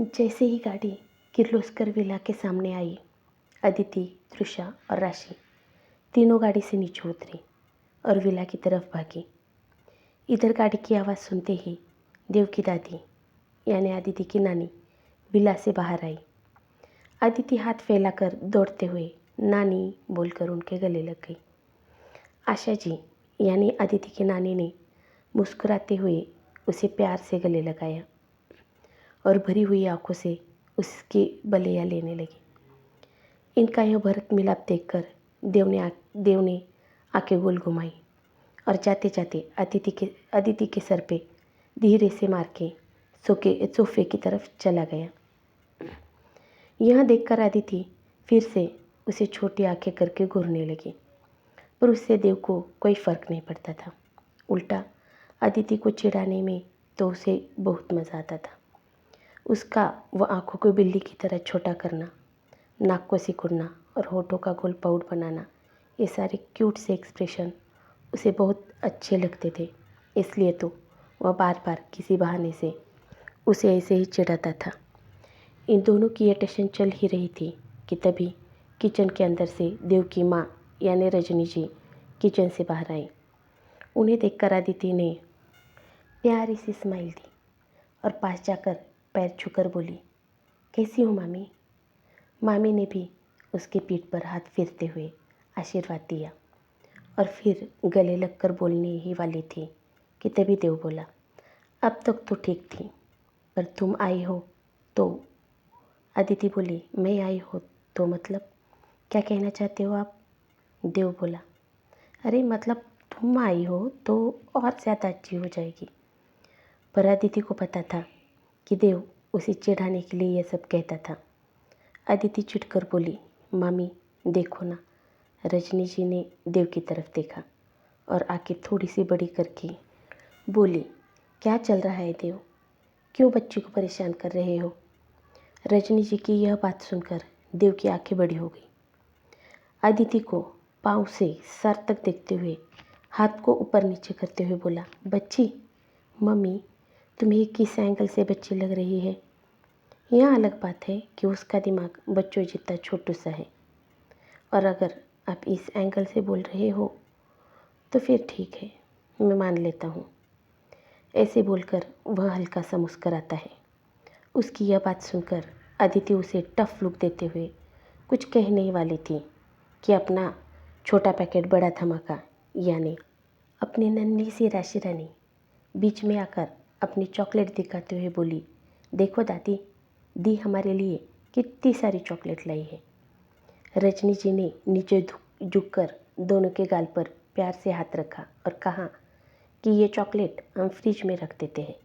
जैसे ही गाड़ी किर्लोस्कर विला के सामने आई, अदिति, तृषा और राशि तीनों गाड़ी से नीचे उतरी और विला की तरफ भागी। इधर गाड़ी की आवाज़ सुनते ही देव की दादी यानी अदिति की नानी विला से बाहर आई। अदिति हाथ फैलाकर दौड़ते हुए नानी बोलकर उनके गले लग गई। आशा जी यानी अदिति की नानी ने मुस्कुराते हुए उसे प्यार से गले लगाया और भरी हुई आंखों से उसकी बलैया लेने लगी। इनका यह भरत मिलाप देखकर देव ने आंखें गोल घुमाई और जाते जाते अदिति के सर पे धीरे से मार के सोफे की तरफ चला गया। यह देखकर अदिति फिर से उसे छोटी आंखें करके घूरने लगी, पर उससे देव को कोई फ़र्क नहीं पड़ता था। उल्टा अदिति को चिढ़ाने में तो उसे बहुत मज़ा आता था। उसका वह आंखों को बिल्ली की तरह छोटा करना, नाक को सिकुड़ना और होठों का गोल पाउड बनाना, ये सारे क्यूट से एक्सप्रेशन उसे बहुत अच्छे लगते थे। इसलिए तो वह बार बार किसी बहाने से उसे ऐसे ही चिढ़ाता था। इन दोनों की ये टेंशन चल ही रही थी कि तभी किचन के अंदर से देव की माँ यानी रजनी जी किचन से बाहर आई। उन्हें देखकर अदिति ने प्यारी सी स्माइल दी और पास जाकर पैर छूकर बोली, कैसी हो मामी? मामी ने भी उसके पीठ पर हाथ फेरते हुए आशीर्वाद दिया और फिर गले लगकर बोलने ही वाली थी कि तभी देव बोला, अब तक तो ठीक थी, पर तुम आई हो तो। अदिति बोली, मैं आई हो तो मतलब क्या कहना चाहते हो आप? देव बोला, अरे मतलब तुम आई हो तो और ज़्यादा अच्छी हो जाएगी। पर अदिति को पता था कि देव उसे चिढ़ाने के लिए यह सब कहता था। अदिति चिढ़कर बोली, मामी देखो ना। रजनी जी ने देव की तरफ देखा और आंखें थोड़ी सी बड़ी करके बोली, क्या चल रहा है देव? क्यों बच्ची को परेशान कर रहे हो? रजनी जी की यह बात सुनकर देव की आंखें बड़ी हो गई। अदिति को पाँव से सर तक देखते हुए हाथ को ऊपर नीचे करते हुए बोला, बच्ची, मम्मी तुम्हें किस एंगल से बच्ची लग रही है? यह अलग बात है कि उसका दिमाग बच्चों जितना छोटू सा है, और अगर आप इस एंगल से बोल रहे हो तो फिर ठीक है, मैं मान लेता हूँ। ऐसे बोलकर वह हल्का सा मुस्कुराता है। उसकी यह बात सुनकर अदिति उसे टफ लुक देते हुए कुछ कहने ही वाली थी कि अपना छोटा पैकेट बड़ा धमाका यानी अपनी नन्ही सी राशि रानी बीच में आकर अपनी चॉकलेट दिखाते हुए बोली, देखो दादी, दी हमारे लिए कितनी सारी चॉकलेट लाई है। रजनी जी ने नीचे झुककर दोनों के गाल पर प्यार से हाथ रखा और कहा कि ये चॉकलेट हम फ्रिज में रख देते हैं।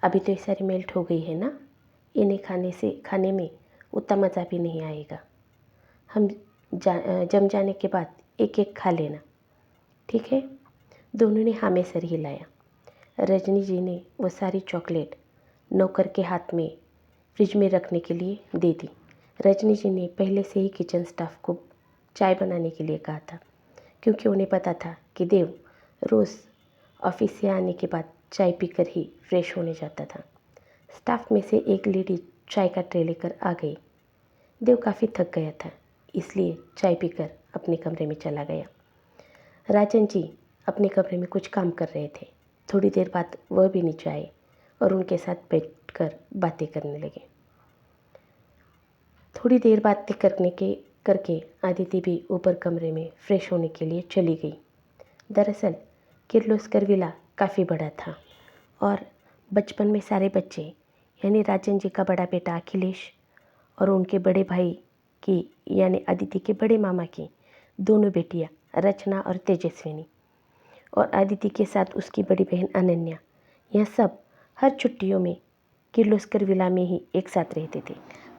अभी तो ये सारी मेल्ट हो गई है ना, इन्हें खाने में उतना मज़ा भी नहीं आएगा। हम जम जाने के बाद एक एक खा लेना, ठीक है? दोनों ने हाँ में सर हिलाया। रजनी जी ने वो सारी चॉकलेट नौकर के हाथ में फ्रिज में रखने के लिए दे दी। रजनी जी ने पहले से ही किचन स्टाफ को चाय बनाने के लिए कहा था, क्योंकि उन्हें पता था कि देव रोज़ ऑफिस से आने के बाद चाय पीकर ही फ्रेश होने जाता था। स्टाफ में से एक लेडी चाय का ट्रे लेकर आ गई। देव काफ़ी थक गया था, इसलिए चाय पीकर अपने कमरे में चला गया। राजन जी अपने कमरे में कुछ काम कर रहे थे। थोड़ी देर बाद वह भी नीचे आए और उनके साथ बैठकर बातें करने लगे। थोड़ी देर बातें करके अदिति भी ऊपर कमरे में फ्रेश होने के लिए चली गई। दरअसल किर्लोस्कर विला काफ़ी बड़ा था और बचपन में सारे बच्चे यानी राजन जी का बड़ा बेटा अखिलेश और उनके बड़े भाई की यानी अदिति के बड़े मामा की दोनों बेटियां रचना और तेजस्विनी और अदिति के साथ उसकी बड़ी बहन अनन्या, यह सब हर छुट्टियों में किर्लोस्कर विला में ही एक साथ रहते थे।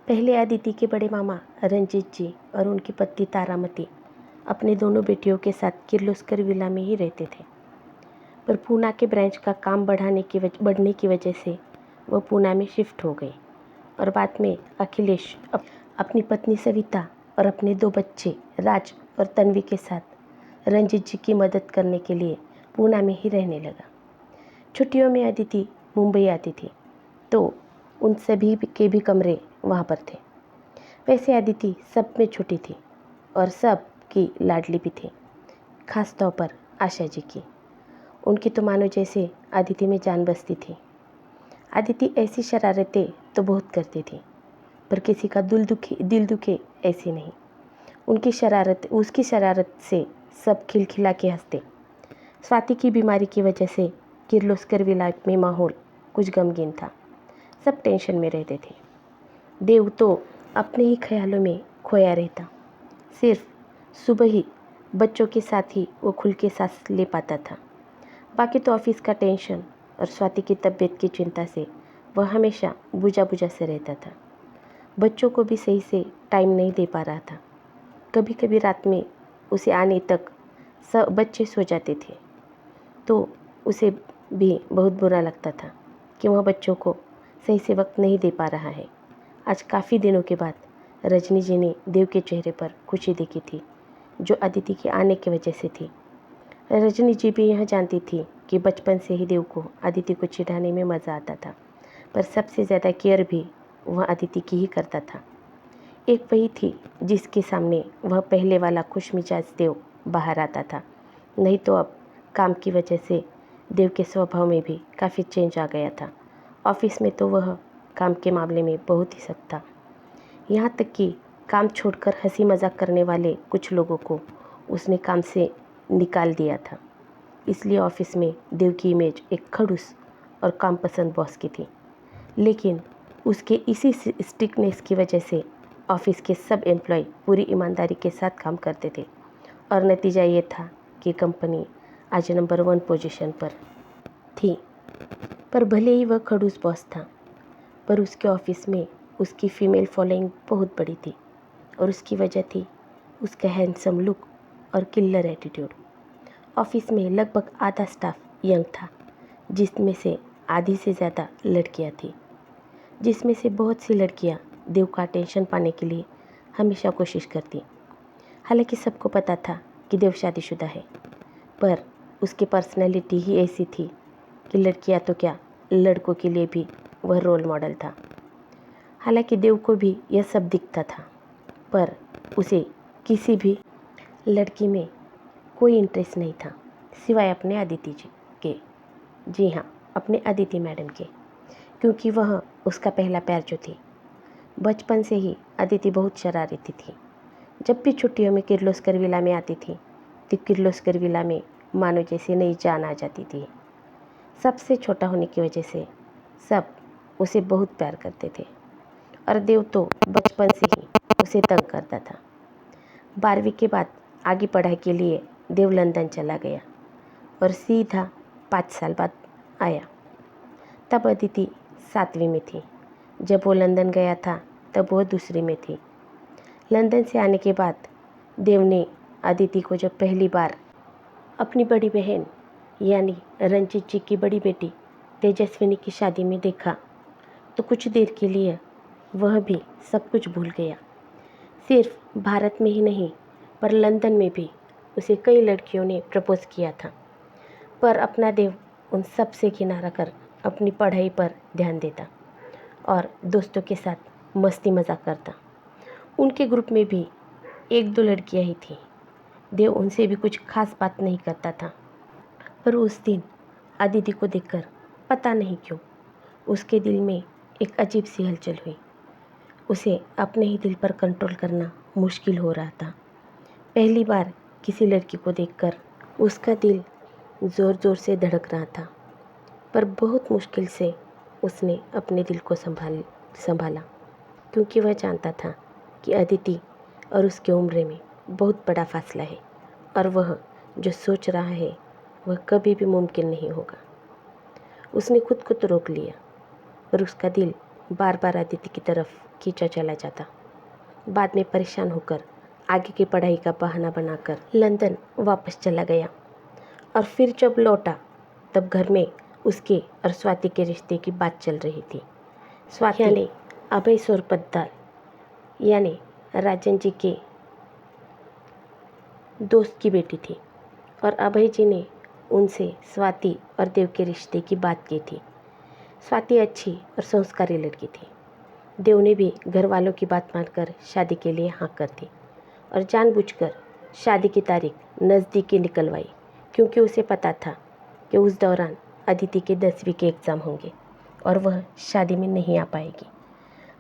पहले अदिति के बड़े मामा रंजीत जी और उनकी पत्नी तारामती अपने दोनों बेटियों के साथ किर्लोस्कर विला में ही रहते थे, पर पूना के ब्रांच का काम बढ़ने की वजह से वह पूना में शिफ्ट हो गए और बाद में अखिलेश अपनी पत्नी सविता और अपने दो बच्चे राज और तन्वी के साथ रंजीत जी की मदद करने के लिए पूना में ही रहने लगा। छुट्टियों में अदिति मुंबई आती थी तो उन सभी के भी कमरे वहाँ पर थे। वैसे अदिति सब में छोटी थी और सब की लाडली भी थी, खास तौर पर आशा जी की। उनकी तो मानो जैसे अदिति में जान बसती थी। अदिति ऐसी शरारतें तो बहुत करती थी, पर किसी का दिल दुखे ऐसी नहीं। उसकी शरारत से सब खिलखिला के हंसते। स्वाति की बीमारी की वजह से किर्लोस्कर विला में माहौल कुछ गमगीन था। सब टेंशन में रहते थे। देव तो अपने ही ख्यालों में खोया रहता। सिर्फ सुबह ही बच्चों के साथ ही वो खुल के सांस ले पाता था। बाकी तो ऑफिस का टेंशन और स्वाति की तबीयत की चिंता से वह हमेशा बुझा बुझा से रहता था। बच्चों को भी सही से टाइम नहीं दे पा रहा था। कभी कभी रात में उसे आने तक सब बच्चे सो जाते थे, तो उसे भी बहुत बुरा लगता था कि वह बच्चों को सही से वक्त नहीं दे पा रहा है। आज काफ़ी दिनों के बाद रजनी जी ने देव के चेहरे पर खुशी देखी थी, जो अदिति के आने की वजह से थी। रजनी जी भी यह जानती थी कि बचपन से ही देव को अदिति को चिढ़ाने में मज़ा आता था, पर सबसे ज़्यादा केयर भी वह अदिति की ही करता था। एक वही थी जिसके सामने वह पहले वाला खुशमिजाज देव बाहर आता था। नहीं तो अब काम की वजह से देव के स्वभाव में भी काफ़ी चेंज आ गया था। ऑफिस में तो वह काम के मामले में बहुत ही सख्त था। यहाँ तक कि काम छोड़कर हंसी मजाक करने वाले कुछ लोगों को उसने काम से निकाल दिया था। इसलिए ऑफिस में देव की इमेज एक खड़ूस और काम पसंद बॉस की थी। लेकिन उसके इसी स्ट्रिक्टनेस की वजह से ऑफिस के सब एम्प्लॉय पूरी ईमानदारी के साथ काम करते थे और नतीजा ये था कि कंपनी आज नंबर 1 पोजीशन पर थी। पर भले ही वह खड़ूस बॉस था, पर उसके ऑफिस में उसकी फीमेल फॉलोइंग बहुत बड़ी थी और उसकी वजह थी उसका हैंडसम लुक और किलर एटीट्यूड। ऑफिस में लगभग आधा स्टाफ यंग था, जिसमें से आधी से ज़्यादा लड़कियां थी, जिसमें से बहुत सी लड़कियां देव का अटेंशन पाने के लिए हमेशा कोशिश करती। हालांकि सबको पता था कि देव शादीशुदा है, पर उसकी पर्सनैलिटी ही ऐसी थी कि लड़कियां तो क्या, लड़कों के लिए भी वह रोल मॉडल था। हालांकि देव को भी यह सब दिखता था, पर उसे किसी भी लड़की में कोई इंटरेस्ट नहीं था, सिवाय अपने अदिति जी के। जी हाँ, अपने अदिति मैडम के, क्योंकि वह उसका पहला प्यार जो थी। बचपन से ही अदिति बहुत शरारती थी। जब भी छुट्टियों में किर्लोस्कर विला में आती थी, तो किर्लोस्कर विला में मानो जैसे नई जान आ जाती थी। सबसे छोटा होने की वजह से सब उसे बहुत प्यार करते थे और देव तो बचपन से ही उसे तंग करता था। 12वीं के बाद आगे पढ़ाई के लिए देव लंदन चला गया और सीधा 5 साल बाद आया। तब अदिति 7वीं में थी। जब वो लंदन गया था तब वो दूसरी में थी। लंदन से आने के बाद देव ने अदिति को जब पहली बार अपनी बड़ी बहन यानी रंजीत जी की बड़ी बेटी तेजस्विनी की शादी में देखा, तो कुछ देर के लिए वह भी सब कुछ भूल गया। सिर्फ भारत में ही नहीं, पर लंदन में भी उसे कई लड़कियों ने प्रपोज किया था, पर अपना देव उन सब से किनारा कर अपनी पढ़ाई पर ध्यान देता और दोस्तों के साथ मस्ती मजाक करता। उनके ग्रुप में भी 1-2 लड़कियां ही थी। देव उनसे भी कुछ खास बात नहीं करता था, पर उस दिन अदिति को देखकर पता नहीं क्यों उसके दिल में एक अजीब सी हलचल हुई। उसे अपने ही दिल पर कंट्रोल करना मुश्किल हो रहा था। पहली बार किसी लड़की को देखकर उसका दिल ज़ोर ज़ोर से धड़क रहा था, पर बहुत मुश्किल से उसने अपने दिल को संभाला, क्योंकि वह जानता था कि अदिति और उसकी उम्र में बहुत बड़ा फासला है और वह जो सोच रहा है वह कभी भी मुमकिन नहीं होगा। उसने खुद को तो रोक लिया, पर उसका दिल बार बार अदिति की तरफ खींचा चला जाता। बाद में परेशान होकर आगे की पढ़ाई का बहाना बनाकर लंदन वापस चला गया और फिर जब लौटा तब घर में उसके और स्वाति के रिश्ते की बात चल रही थी। स्वाति यानी अभय सोरपद्दार यानी राजन जी के दोस्त की बेटी थी और अभय जी ने उनसे स्वाति और देव के रिश्ते की बात की थी। स्वाति अच्छी और संस्कारी लड़की थी। देव ने भी घर वालों की बात मानकर शादी के लिए हाँ कर दी और जानबूझकर शादी की तारीख नज़दीकी निकलवाई, क्योंकि उसे पता था कि उस दौरान अदिति के 10वीं के एग्ज़ाम होंगे और वह शादी में नहीं आ पाएगी।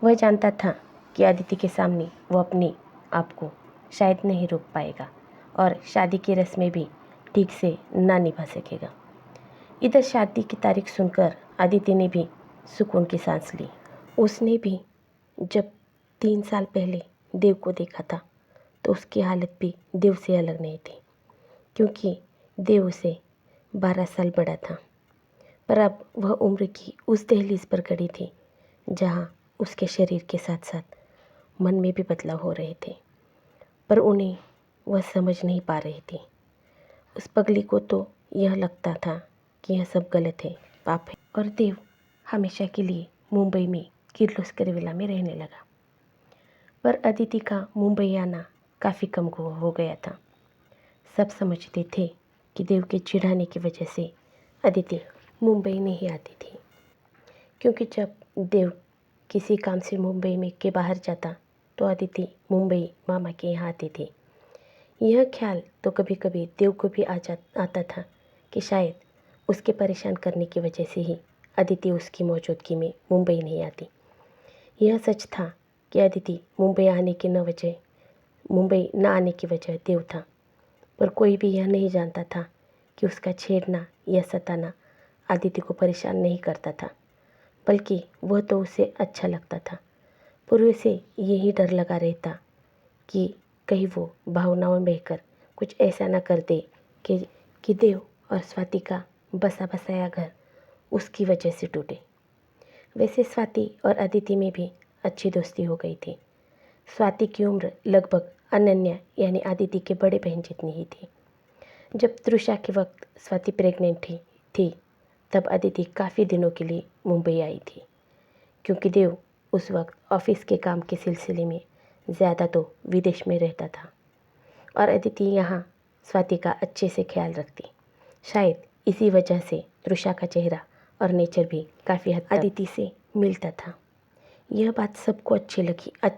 वह जानता था कि अदिति के सामने वो अपने आप को शायद नहीं रोक पाएगा और शादी की रस्में भी ठीक से ना निभा सकेगा। इधर शादी की तारीख सुनकर अदिति ने भी सुकून की सांस ली। उसने भी जब 3 साल पहले देव को देखा था तो उसकी हालत भी देव से अलग नहीं थी, क्योंकि देव उसे 12 साल बड़ा था। पर अब वह उम्र की उस दहलीज पर खड़ी थी जहाँ उसके शरीर के साथ साथ मन में भी बदलाव हो रहे थे, पर उन्हें वह समझ नहीं पा रही थी। उस पगली को तो यह लगता था कि यह सब गलत है, पाप है, और देव हमेशा के लिए मुंबई में किर्लोस्कर विला में रहने लगा। पर अदिति का मुंबई आना काफ़ी कम हो गया था। सब समझते थे कि देव के चिढ़ाने की वजह से अदिति मुंबई नहीं आती थी, क्योंकि जब देव किसी काम से मुंबई में के बाहर जाता तो अदिति मुंबई मामा के यहाँ आती थी। यह ख्याल तो कभी कभी देव को भी आता था कि शायद उसके परेशान करने की वजह से ही अदिति उसकी मौजूदगी में मुंबई नहीं आती। यह सच था कि अदिति मुंबई ना आने की वजह देव था, पर कोई भी यह नहीं जानता था कि उसका छेड़ना या सताना अदिति को परेशान नहीं करता था, बल्कि वह तो उसे अच्छा लगता था। पर उसे यही डर लगा रहता कि कहीं वो भावनाओं में बहकर कुछ ऐसा ना कर दे कि देव और स्वाति का बसा बसाया घर उसकी वजह से टूटे। वैसे स्वाति और अदिति में भी अच्छी दोस्ती हो गई थी। स्वाति की उम्र लगभग अनन्या यानी अदिति के बड़े बहन जितनी ही थी। जब तृषा के वक्त स्वाति प्रेग्नेंट थी तब अदिति काफ़ी दिनों के लिए मुंबई आई थी, क्योंकि देव उस वक्त ऑफिस के काम के सिलसिले में ज़्यादा तो विदेश में रहता था और अदिति यहाँ स्वाति का अच्छे से ख्याल रखती। शायद इसी वजह से तृषा का चेहरा और नेचर भी काफ़ी हद तक अदिति से मिलता था। यह बात सबको अच्छी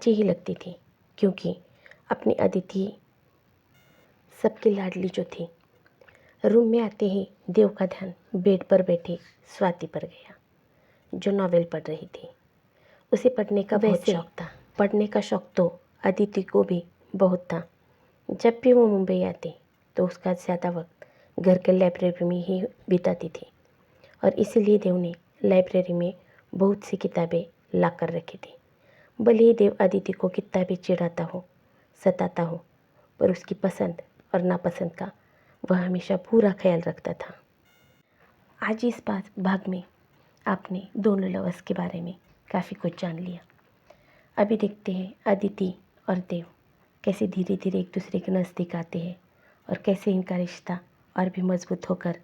ही लगती थी, क्योंकि अपनी अदिति सबकी लाडली जो थी। रूम में आते ही देव का ध्यान बेड पर बैठी स्वाति पर गया, जो नॉवेल पढ़ रही थी। उसे पढ़ने का बहुत शौक था। पढ़ने का शौक तो अदिति को भी बहुत था। जब भी वो मुंबई आती तो उसका ज़्यादा वक्त घर के लाइब्रेरी में ही बिताती थी और इसीलिए देव ने लाइब्रेरी में बहुत सी किताबें ला कर रखी थी। भले ही देव अदिति को कितना भी चिढ़ाता हो, सताता हो, पर उसकी पसंद और नापसंद का वह हमेशा पूरा ख्याल रखता था। आज इस भाग में आपने दोनों लवर्स के बारे में काफ़ी कुछ जान लिया। अभी देखते हैं अदिति और देव कैसे धीरे धीरे एक दूसरे के नज़दीक आते हैं और कैसे इनका रिश्ता और भी मजबूत होकर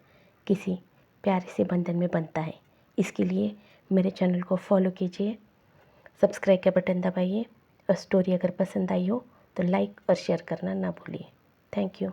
किसी प्यारे से बंधन में बनता है। इसके लिए मेरे चैनल को फॉलो कीजिए, सब्सक्राइब का बटन दबाइए और स्टोरी अगर पसंद आई हो तो लाइक और शेयर करना ना भूलिए। Thank you.